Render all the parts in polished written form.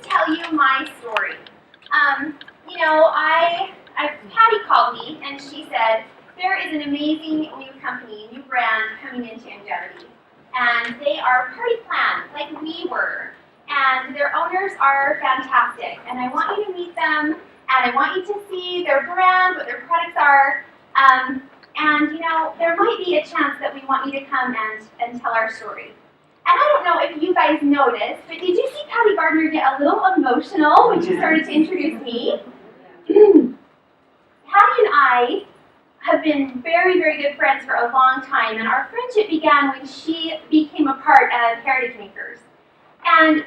to tell you my story. Patty called me and she said, there is an amazing new company, new brand coming into Youngevity. And they are party planned, like we were. And their owners are fantastic. And I want you to meet them, and I want you to see their brand, what their products are. There might be a chance that we want you to come and tell our story. And I don't know if you guys noticed, but did you see Patty Gardner get a little emotional when she started to introduce me? Patty and I have been very, very good friends for a long time, and our friendship began when she became a part of Heritage Makers. And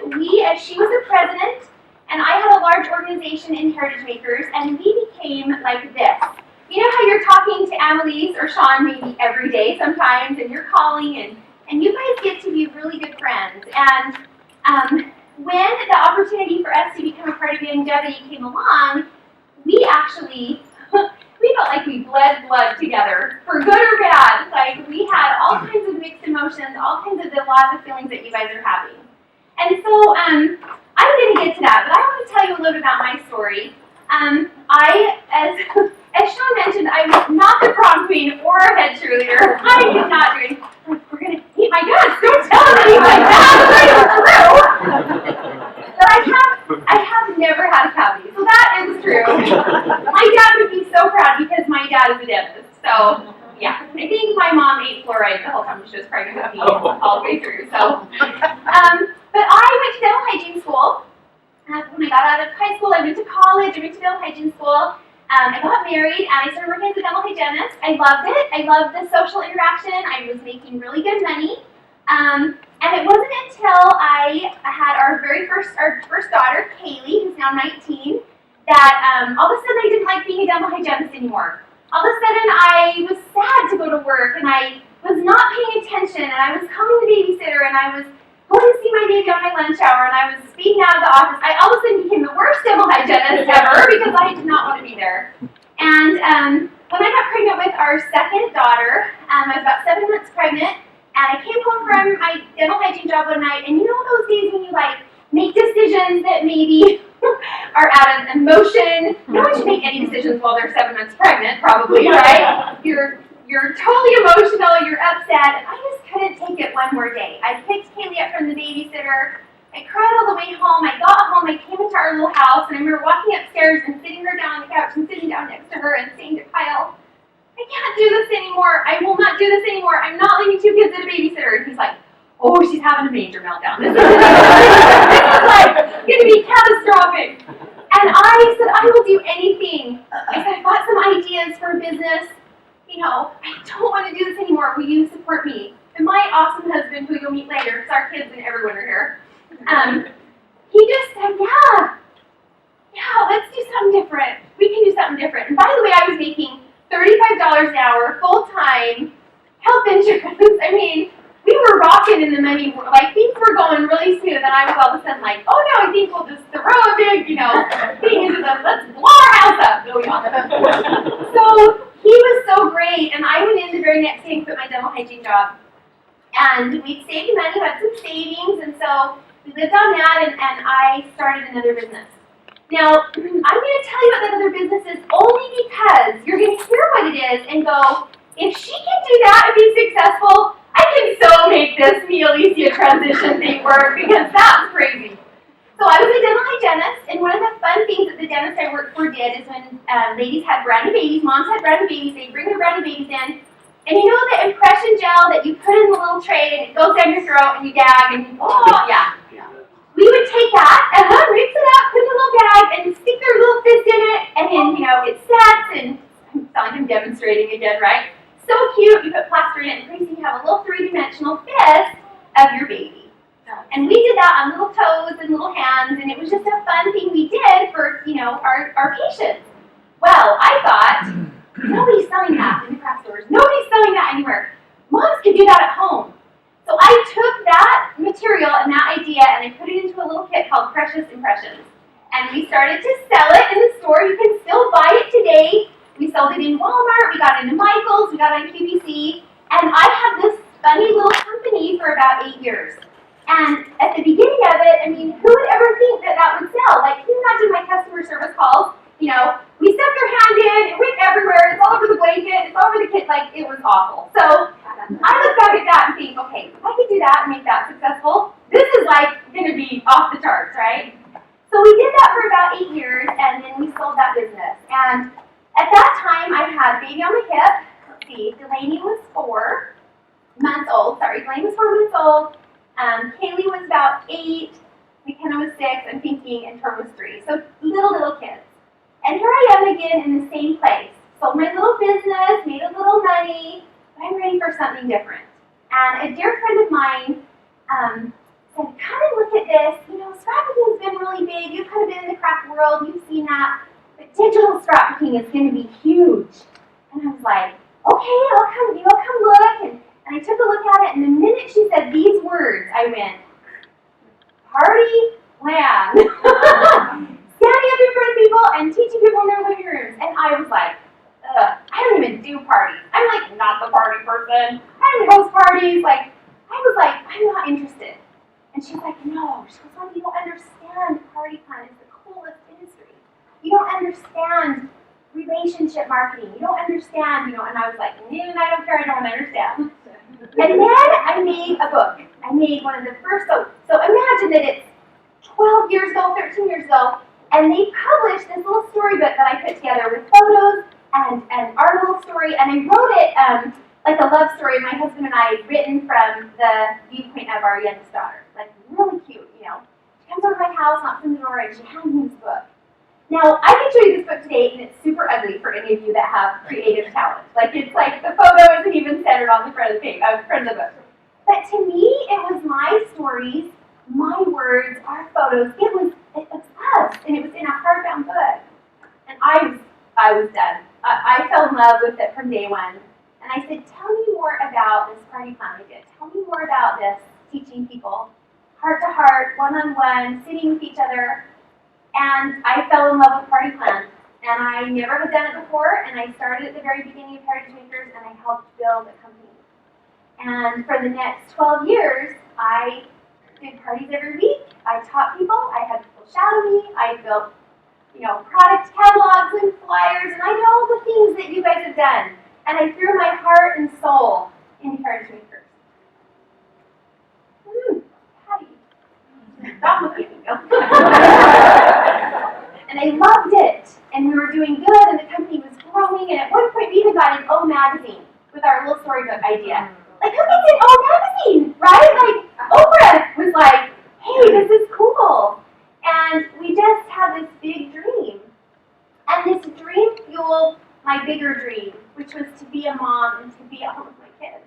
she was the president, and I had a large organization in Heritage Makers, and we became like this. You know how you're talking to Annalise or Sean maybe every day sometimes, and you're calling, and you guys get to be really good friends. And when the opportunity for us to become a part of Youngevity came along, we felt like we bled blood together, for good or bad. Like, we had all kinds of mixed emotions, all kinds of a lot of the feelings that you guys are having. And so, I'm going to get to that, but I want to tell you a little bit about my story. As Sean mentioned, I was not the prom queen or a head cheerleader. I did not do it. We're going to eat my guts. Don't tell me my dad's But I have never had a cavity, so that is true. My dad would be so proud because my dad is a dentist. So, yeah, I think my mom ate fluoride the whole time she was pregnant with me all the way through. So, but I went to dental hygiene school. When I got out of high school, I went to college. I went to dental hygiene school. I got married, and I started working as a dental hygienist. I loved it. I loved the social interaction. I was making really good money. And it wasn't until I had our first daughter, Kaylee, who's now 19, that all of a sudden I didn't like being a dental hygienist anymore. All of a sudden I was sad to go to work, and I was not paying attention, and I was calling the babysitter, and I was going to see my baby on my lunch hour, and I was speeding out of the office. I all of a sudden became the worst dental hygienist ever because I did not want to be there. And when I got pregnant with our second daughter, I was about 7 months pregnant, and I came home from my dental hygiene job one night, and you know those days when you make decisions that maybe are out of emotion? No one should make any decisions while they're 7 months pregnant, probably, right? You're totally emotional, you're upset, and I just couldn't take it one more day. I picked Kaylee up from the babysitter, I cried all the way home, I got home, I came into our little house, and I remember walking upstairs and sitting her down on the couch and sitting down next to her and saying to Kyle, I can't do this anymore, I will not do this anymore, I'm not leaving 2 kids at a babysitter. And he's like, oh, she's having a major meltdown. This is going to be catastrophic. And I said, I will do anything. I said, I've got some ideas for a business. I don't want to do this anymore. Will you support me? And my awesome husband, who you'll meet later, because our kids and everyone are here, he just said, yeah, let's do something different. We can do something different. And by the way, I was making $35 an hour, full-time, health insurance. I mean, we were rocking in the money. Like, things were going really smooth, and I was all of a sudden like, oh no, I think we'll just throw a big, thing into them. Let's blow our house up. No, we don't. So he was so great, and I went in the very next day and quit my dental hygiene job. And we saved money, had some savings, and so we lived on that, and I started another business. Now, I'm going to tell you about that other business is only because you're going to hear what it is and go, if she can do that and be successful, I can so make this Mialisia transition thing work, because that's crazy. So I was a dental hygienist, and one of the fun things that the dentist I worked for did is when ladies had brand new babies, moms had brand new babies, they'd bring their brand new babies in, and you know the impression gel that you put in the little tray and it goes down your throat and you gag and yeah. We would take that and mix it up, put it in a little bag, and stick their little fist in it, and then, it sets, and I'm sounding like I'm demonstrating again, right? So cute, you put plaster in it, and pretty soon you have a little 3-dimensional fist of your baby. And we did that on little toes and little hands, and it was just a fun thing we did for, our patients. Well, I thought, nobody's selling that in the craft stores. Nobody's selling that anywhere. Moms can do that at home. So I took that material and that idea, and I put it into a little kit called Precious Impressions. And we started to sell it in the store. You can still buy it today. We sold it in Walmart, we got it in Michael's, we got it on QVC, and I had this funny little company for about 8 years. And at the beginning of it, I mean, who would ever think that that would sell? Like, can you imagine my customer service calls? You know, we stuck their hand in, it went everywhere, it's all over the blanket, it's all over the kid, like, it was awful. So, I look back at that and think, okay, if I could do that and make that successful, this is like going to be off the charts, right? So we did that for about 8 years, and then we sold that business. And at that time, I had baby on my hip. Let's see, Delaney was 4 months old. Delaney was 4 months old. Kaylee was about 8. McKenna was 6. I'm thinking, and Tor was 3. So little kids. And here I am again in the same place. Sold my little business, made a little money, but I'm ready for something different. And a dear friend of mine said, come and look at this. You know, scrapbooking's been really big. You've kind of been in the craft world. You've seen that. But digital scrapbooking is going to be huge. And I was like, okay, I'll come look. And I took a look at it, and the minute she said these words, I went, party plan. Standing up in front of people and teaching people in their living rooms. And I was like, I don't even do parties. I'm like not the party person. I don't host parties. Like, I was like, I'm not interested. And she's like, no. She goes, well, you don't understand. Party plan is the coolest industry. You don't understand relationship marketing. You don't understand, you know. And I was like, no, I don't care. I don't understand. And then I made a book. I made one of the first. So imagine that it's 12 years ago, 13 years ago, and they published this little storybook that I put together with photos and our little story, and I wrote it like a love story my husband and I had written from the viewpoint of our youngest daughter. Like, really cute, you know. She comes over to my house, knocks on the door, and she hands me this book. Now, I can show you this book today, and it's super ugly for any of you that have creative talent. Like, it's like the photo isn't even centered on the front of the page, front of the book. But to me, it was my stories, my words, our photos. It was us, and it was in a hardbound book. And I was done. I fell in love with it from day one. And I said, tell me more about this party plan I did. Tell me more about this, teaching people, heart to heart, one-on-one, sitting with each other. And I fell in love with Party Plan. And I never had done it before, and I started at the very beginning of Heritage Makers, and I helped build a company. And for the next 12 years, I did parties every week. I taught people. I had people shadow me. I built, you know, product catalogs and flyers, and I did all the things that you guys have done. And I threw my heart and soul into Heritage Makers. Patty. Stop looking at me. And I loved it. And we were doing good, and the company was growing. And at one point, we even got in O Magazine with our little storybook idea. Like, who gets in O Magazine, right? Like, Oprah was like, hey, this is cool. And we just had this big dream. And this dream fueled my bigger dream, which was to be a mom and to be at home with my kids.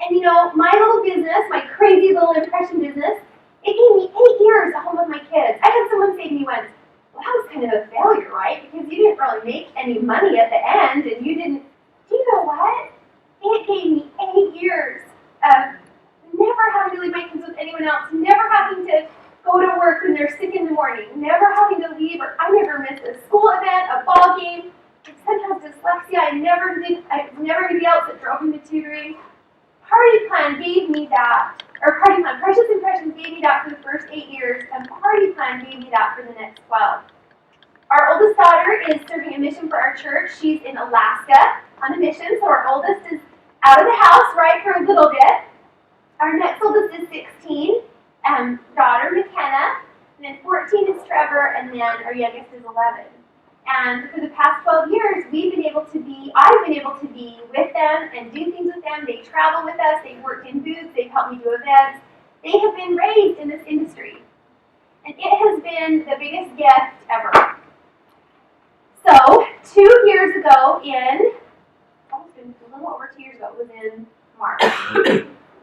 And you know, my little business, my crazy little impression business, it gave me 8 years at home with my kids. I had someone say to me once, well, that was kind of a failure, right? Because you didn't really make any money at the end, and you didn't, do you know what? It gave me 8 years of never having to leave my kids with anyone else, never having to go to work when they're sick in the morning, never having to leave, or I never missed a school event, a ball game. Sometimes dyslexia, I was never anybody else that drove me to tutoring. Party Plan gave me that, or Party Plan, Precious Impressions gave me that for the first 8 years, and Party Plan gave me that for the next 12. Our oldest daughter is serving a mission for our church. She's in Alaska on a mission, so our oldest is out of the house, right, for a little bit. Our next oldest is 16, daughter McKenna, and then 14 is Trevor, and then our youngest is 11. And for the past 12 years, I've been able to be with them and do things with them. They travel with us. They've worked in booths. They've helped me do events. They have been raised in this industry. And it has been the biggest gift ever. So, 2 years ago it's been a little over 2 years ago, it was in March.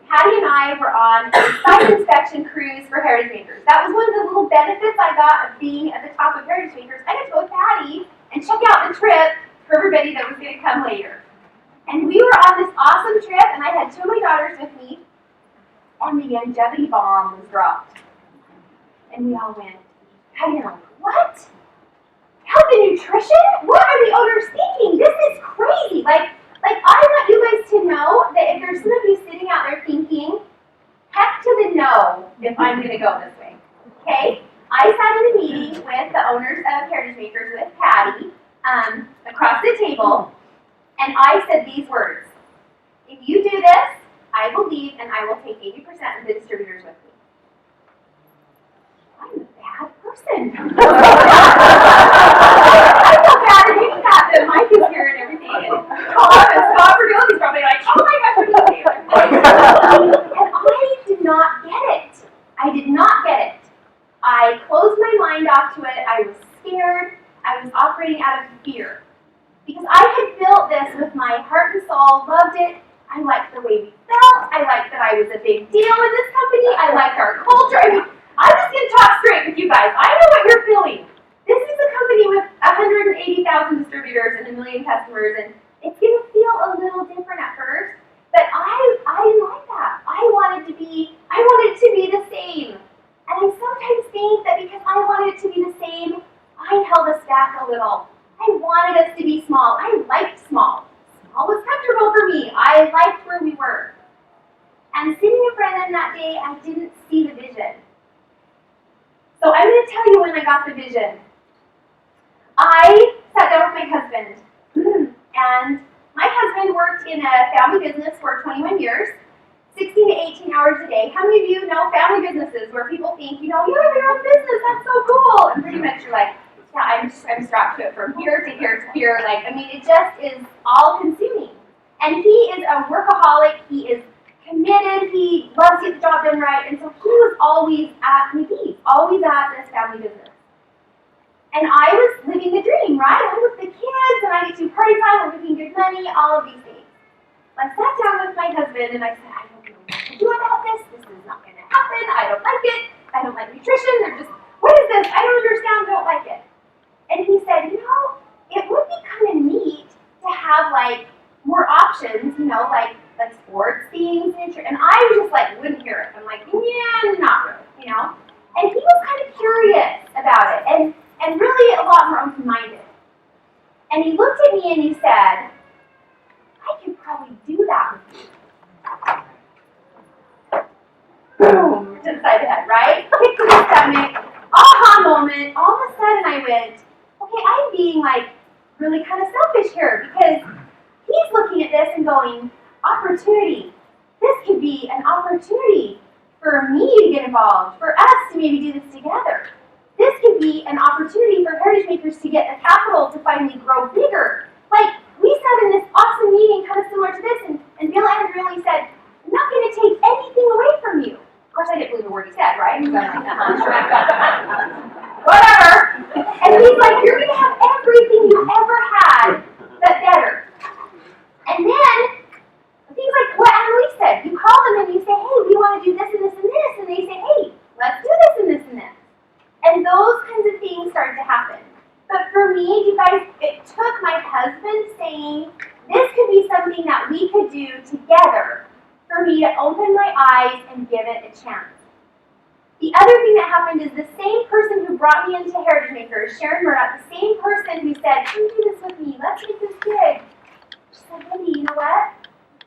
Patty and I were on a site inspection cruise for Heritage Makers. That was one of the little benefits I got of being at the top of Heritage Makers. I got to go with Patty and check out the trip for everybody that was going to come later. And we were on this awesome trip, and I had 2 of my daughters with me, and the Youngevity bomb was dropped. And we all went, Patty and I, what? Health and nutrition? What are the owners thinking? This is crazy. Like I want you guys to know that if there's some of you sitting out there thinking, heck to the no if I'm going to go this way. Okay? I sat in a meeting with the owners of Heritage Makers with Patty across the table, and I said these words. If you do this, I believe, and I will take 80% of the distributors with me. I'm a bad person. I feel bad admitting that Mike is here and everything, and Tom and Scott Verdilli's probably like, oh my gosh, what are you doing? And I did not get it. I did not get it. I closed my mind off to it. I was scared. I was operating out of fear. Because I had built this with my heart and soul, loved it. I liked the way we felt. I liked that I was a big deal in this company. I liked our culture. I mean, I'm just going to talk straight with you guys. I know what you're feeling. This is a company with 180,000 distributors and 1 million customers, and it's going to feel a little different at first. But I didn't like that. I wanted it to be the same. And I sometimes think that because I wanted it to be the same, I held us back a little. I wanted us to be small. I liked small. Small was comfortable for me. I liked where we were. And sitting in front of them that day, I didn't see the vision. So I'm going to tell you when I got the vision. I sat down with my husband, and my husband worked in a family business for 21 years, 16 to 18 hours a day. How many of you know family businesses where people think, you have your own business, that's so cool, and pretty much you're like, yeah, I'm strapped to it from here to here to here. It just is all-consuming. And he is a workaholic. He is committed. He loves to get the job done right. And so he was always at McGee, always at this family business. And I was living the dream, right? I'm with the kids, and I get to party time, we're making good money, all of these things. I sat down with my husband, and I said, I don't know what to do about this. This is not going to happen. I don't like it. I don't like nutrition. What is this? I don't understand. I don't like it. And he said, it would be kind of neat to have, more options, like sports things. And I was just wouldn't hear it. I'm like, yeah, not really, And he was kind of curious about it. And really a lot more open-minded. And he looked at me and he said, I could probably do that with you. Boom, to the side of the head, right? Kick to the stomach, aha moment. All of a sudden I went, okay, I'm being really kind of selfish here because he's looking at this and going, opportunity. This could be an opportunity for me to get involved, for us to maybe do this together. This could be an opportunity for Heritage Makers to get the capital to finally grow bigger. We sat in this awesome meeting kind of similar to this, and Bill Andrew really said, I'm not going to take anything away from you. Of course, I didn't believe a word he said, right? Because I'm like, sure. Whatever. And he's like, you're going to have everything you ever had, but better. And then, things like what Annalise said. You call them and you say, hey, we want to do this and this and this. And they say, hey, let's do this and this and this. And those kinds of things started to happen. But for me, you guys, it took my husband saying, this could be something that we could do together for me to open my eyes and give it a chance. The other thing that happened is the same person who brought me into Heritage Makers, Sharon Murdoch, the same person who said, come do this with me, let's make this big. She said, Wendy, you know what?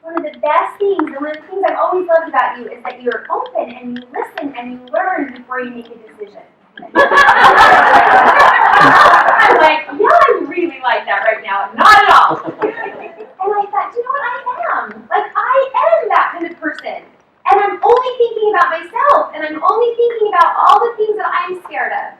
One of the best things, and one of the things I've always loved about you is that you're open and you listen and you learn before you make a decision. I'm like, yeah, I really like that right now. Not at all. And I thought, you know what, I am. I am that kind of person. And I'm only thinking about myself. And I'm only thinking about all the things that I'm scared of.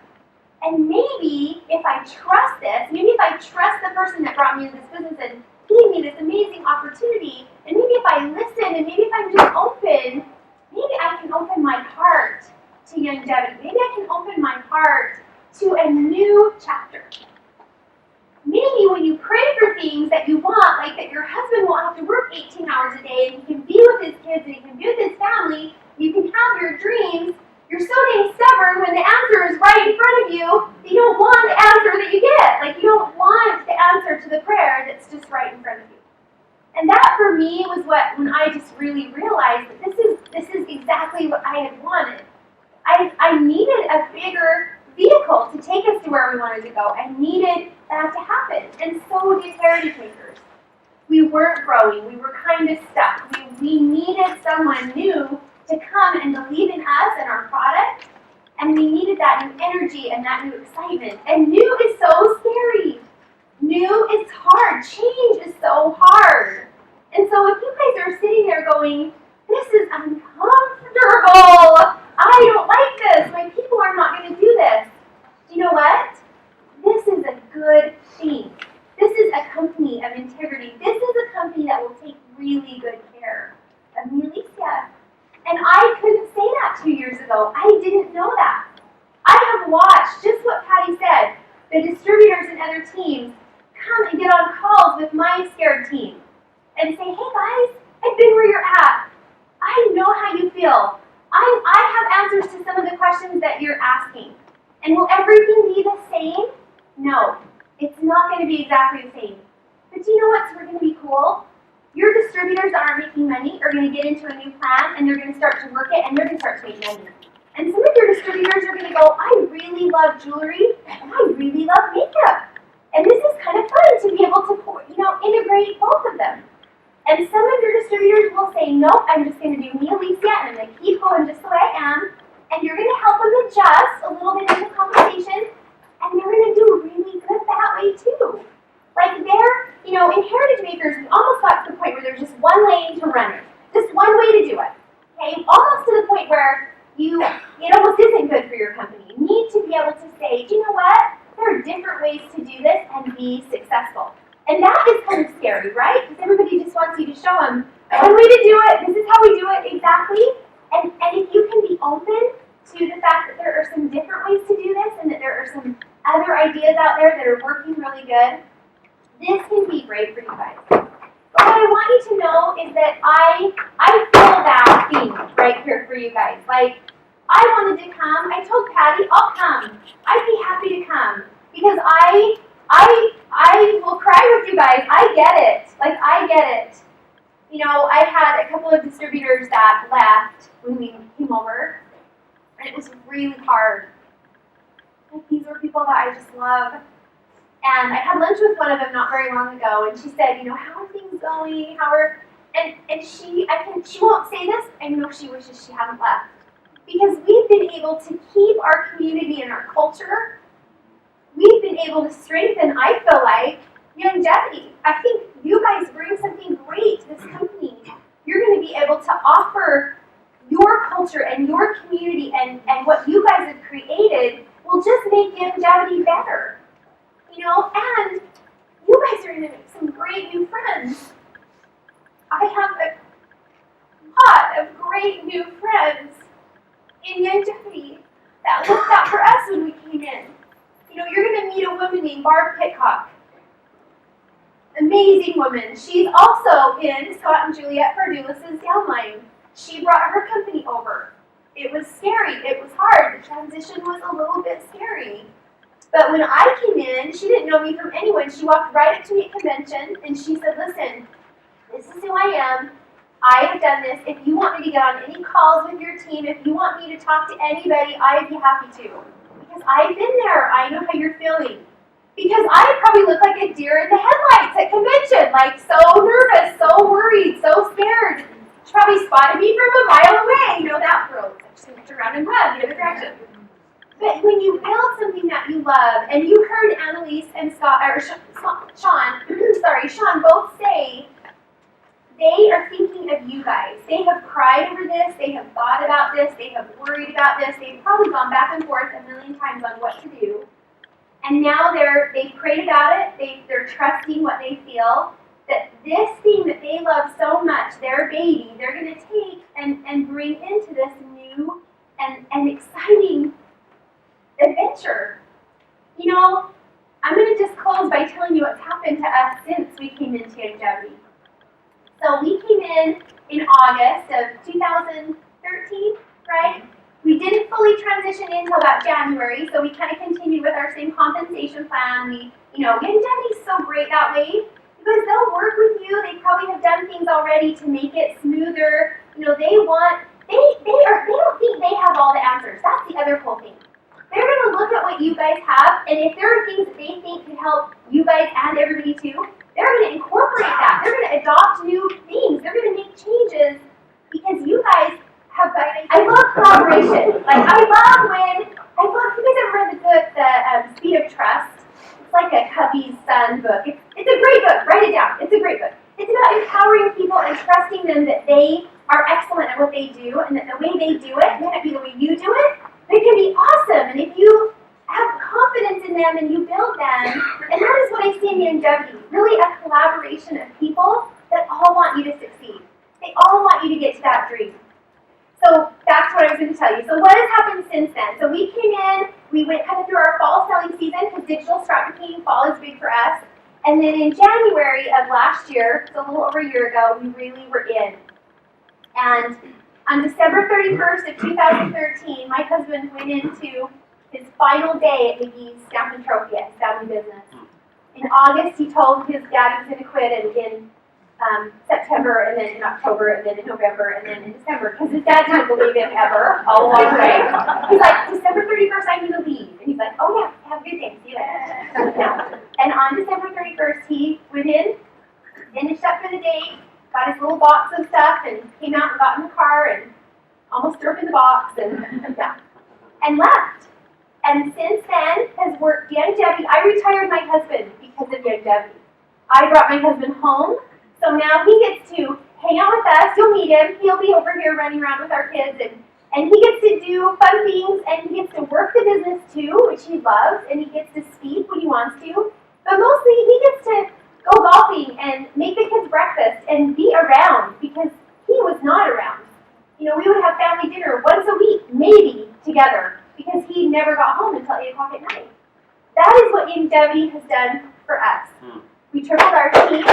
And maybe if I trust this, maybe if I trust the person that brought me into this business and gave me this amazing opportunity, and maybe if I listen, and maybe if I'm just open, maybe I can open my heart to Youngevity. Maybe I can open my heart to a new chapter. Maybe when you pray for things that you want, like that your husband won't have to work 18 hours a day and he can be with his kids and he can be with his family, you can have your dreams, you're so dang stubborn when the answer is right in front of you that you don't want the answer that you get. You don't want the answer to the prayer that's just right in front of you. And that for me was when I just really realized that this is exactly what I had wanted. I needed a bigger vehicle to take us to where we wanted to go. I needed that to happen. And so did Heritage Makers. We weren't growing. We were kind of stuck. We needed someone new to come and believe in us and our product. And we needed that new energy and that new excitement. And new is so scary. New is hard. Change is so hard. And so if you guys are sitting there going, this is uncomfortable, I don't like this, my people are not going to do this, do you know what? This is a good thing. This is a company of integrity. This is a company that will take really good care of Mialisia. And I couldn't say that 2 years ago. I didn't know that. I have watched just what Patty said, the distributors and other teams come and get on calls with my scared team and say, hey guys, I've been where you're at. I know how you feel. I have answers to some of the questions that you're asking. And will everything be the same? No, it's not going to be exactly the same. But do you know what's going to be cool? Your distributors that aren't making money are going to get into a new plan and they're going to start to work it and they're going to start to make money. And some of your distributors are going to go, I really love jewelry and I really love makeup. And this is kind of fun to be able to, integrate both of them. And some of your distributors will say, nope, I'm just going to do Mialisia and I'm going to keep going just the way I am. And you're going to help them adjust a little bit in the conversation and they're going to do really good that way too. Like they're, in Heritage Makers, we almost got to the point where there's just one lane to run it. Just one way to do it. Okay? Almost to the point where it almost isn't good for your company. You need to be able to say, do you know what? There are different ways to do this and be successful. And that is kind of scary, right? Because everybody just wants you to show them one way to do it, this is how we do it exactly. And if you can be open to the fact that there are some different ways to do this and that there are some other ideas out there that are working really good, this can be great for you guys. But what I want you to know is that I feel that theme right here for you guys. Like, I wanted to come. I told Patty, I'll come. I'd be happy to come. Because I will cry with you guys. I get it. Like, I get it. I had a couple of distributors that left when we came over. And it was really hard. Like, these were people that I just love. And I had lunch with one of them not very long ago, and she said, how are things going? And she won't say this, I know she wishes she hadn't left. Because we've been able to keep our community and our culture. We've been able to strengthen, I feel like, Youngevity. I think you guys bring something great to this company. You're going to be able to offer your culture and your community and what you guys have created will just make Youngevity better. And you guys are going to make some great new friends. I have a lot of great new friends in Youngevity that looked out for us when we came in. You're going to meet a woman named Barb Pitcock. Amazing woman. She's also in Scott and Juliet Pardulis' downline. She brought her company over. It was scary. It was hard. The transition was a little bit scary. But when I came in, she didn't know me from anyone. She walked right up to me at convention and she said, listen, this is who I am. I have done this. If you want me to get on any calls with your team, if you want me to talk to anybody, I'd be happy to. Because I've been there. I know how you're feeling. Because I probably look like a deer in the headlights at convention, like so nervous, so worried, so scared. She probably spotted me from a mile away. that girl. I just looked around and run the other direction. But when you build something that you love, and you heard Annalise and Sean both say they are thinking of you guys. They have cried over this. They have thought about this. They have worried about this. They've probably gone back and forth a million times on what to do. And now they've prayed about it. They're trusting what they feel. That this thing that they love so much, their baby, they're going to take and bring into this new and exciting adventure. I'm going to just close by telling you what's happened to us since we came into Youngevity. So we came in August of 2013, right? We didn't fully transition in until about January, so we kind of continued with our same compensation plan. Youngevity is so great that way because they'll work with you. They probably have done things already to make it smoother. They don't think they have all the answers. That's the other cool thing. They're going to look at what you guys have, and if there are things that they think could help you guys and everybody too, they're going to incorporate that. They're going to adopt new things. They're going to make changes because you guys I love collaboration. Like, I love, you guys ever read the book, The Speed of Trust? It's like a Cubby's son book. It's a great book. Write it down. It's a great book. It's about empowering people and trusting them that they are excellent at what they do, and that the way they do it may not be the way you do it, but it can be awesome. And if you have confidence in them and you build them, and that is what I see in Youngevity, really a collaboration of people that all want you to succeed. They all want you to get to that dream. So that's what I was going to tell you. So what has happened since then? So we came in, we went kind of through our fall selling season, because digital scrapbooking, fall is big for us. And then in January of last year, so a little over a year ago, we really were in. And on December 31st of 2013, my husband went into his final day at McGee's Stamp and Trophy at his family business. In August, he told his dad he was going to quit, and in September, and then in October, and then in November, and then in December, because his dad didn't believe him ever, all along the way. He's like, December 31st, I'm going to leave. And he's like, oh yeah, have a good day, see you later. Yeah. And on December 31st, he went in, finished up for the day, got his little box of stuff, and came out and got in the car, and almost threw up in the box, and yeah, and left. And since then has worked Youngevity. I retired my husband because of Youngevity. I brought my husband home. So now he gets to hang out with us. You'll meet him. He'll be over here running around with our kids. And he gets to do fun things, and he gets to work the business too, which he loves, and he gets to speak when he wants to. But mostly he gets to go golfing and make the kids breakfast and be around, because he was not around. You know, we would have family dinner once a week, maybe, together, because he never got home until 8 o'clock at night. That is what Youngevity has done for us. We tripled our team.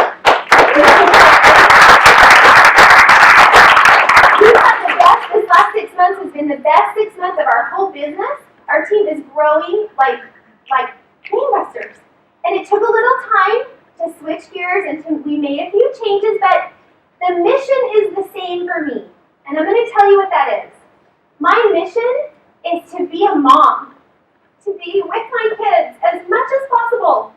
This last 6 months has been the best 6 months of our whole business. Our team is growing like gangbusters. And it took a little time to switch gears, and we made a few changes, but the mission is the same for me. And I'm going to tell you what that is. My mission is to be a mom, to be with my kids as much as possible,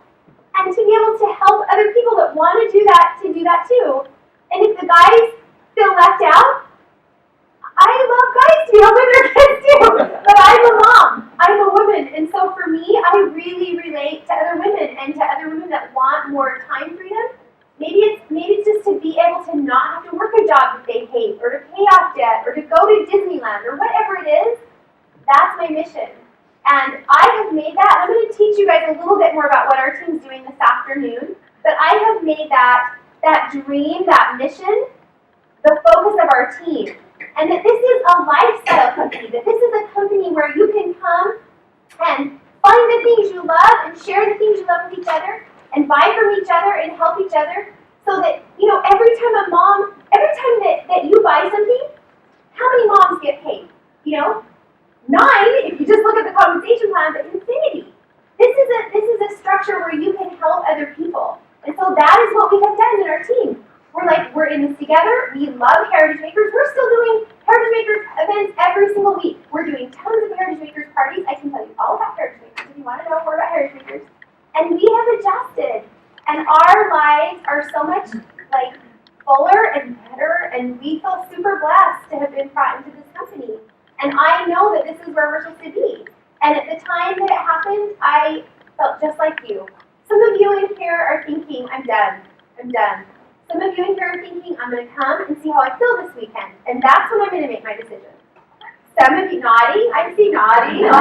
and to be able to help other people that want to do that too. And if the guys feel left out, I love guys to be home with their kids too, but I'm a mom, I'm a woman, and so for me, I really relate to other women, and to other women that want more time freedom. Maybe it's just to be able to not have to work a job that they hate, or to pay off debt, or to go to Disneyland, or whatever it is. That's my mission. And I have made that. I'm going to teach you guys a little bit more about what our team's doing this afternoon. But I have made that dream, that mission, the focus of our team. And that this is a lifestyle company, that this is a company where you can come and find the things you love and share the things you love with each other, and buy from each other and help each other, so that, you know, every time that you buy something, how many moms get paid? You know? 9, if you just look at the compensation plan, but infinity. This is a structure where you can help other people. And so that is what we have done in our team. We're in this together. We love Heritage Makers. We're still doing Heritage Makers events every single week. We're doing tons of Heritage Makers parties. I can tell you all about Heritage Makers if you want to know more about Heritage Makers. And we have adjusted. And our lives are so much fuller and better, and we feel super blessed to have been brought into this company. And I know that this is where we're supposed to be. And at the time that it happened, I felt just like you. Some of you in here are thinking, I'm done. Some of you in here are thinking, I'm going to come and see how I feel this weekend. And that's when I'm going to make my decision. Some of you nodding, I see nodding. Yep.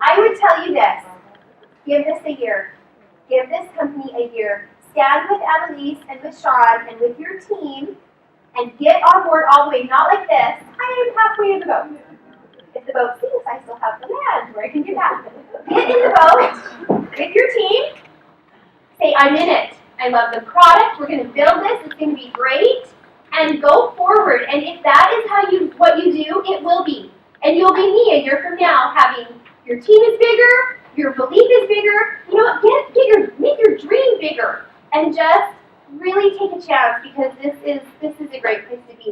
I would tell you this. Give this a year. Give this company a year. Stand with Annalise and with Sean and with your team, and get on board all the way, not like this. I am halfway in the boat. If the boat sinks, I still have the land where I can get back. Get in the boat with your team. Say, I'm in it. I love the product. We're going to build this. It's going to be great. And go forward. And if that is what you do, it will be. And you'll be me a year from now, having your team is bigger, your belief is bigger. You know what? Make your dream bigger. And just really take a chance, because this is a great place to be.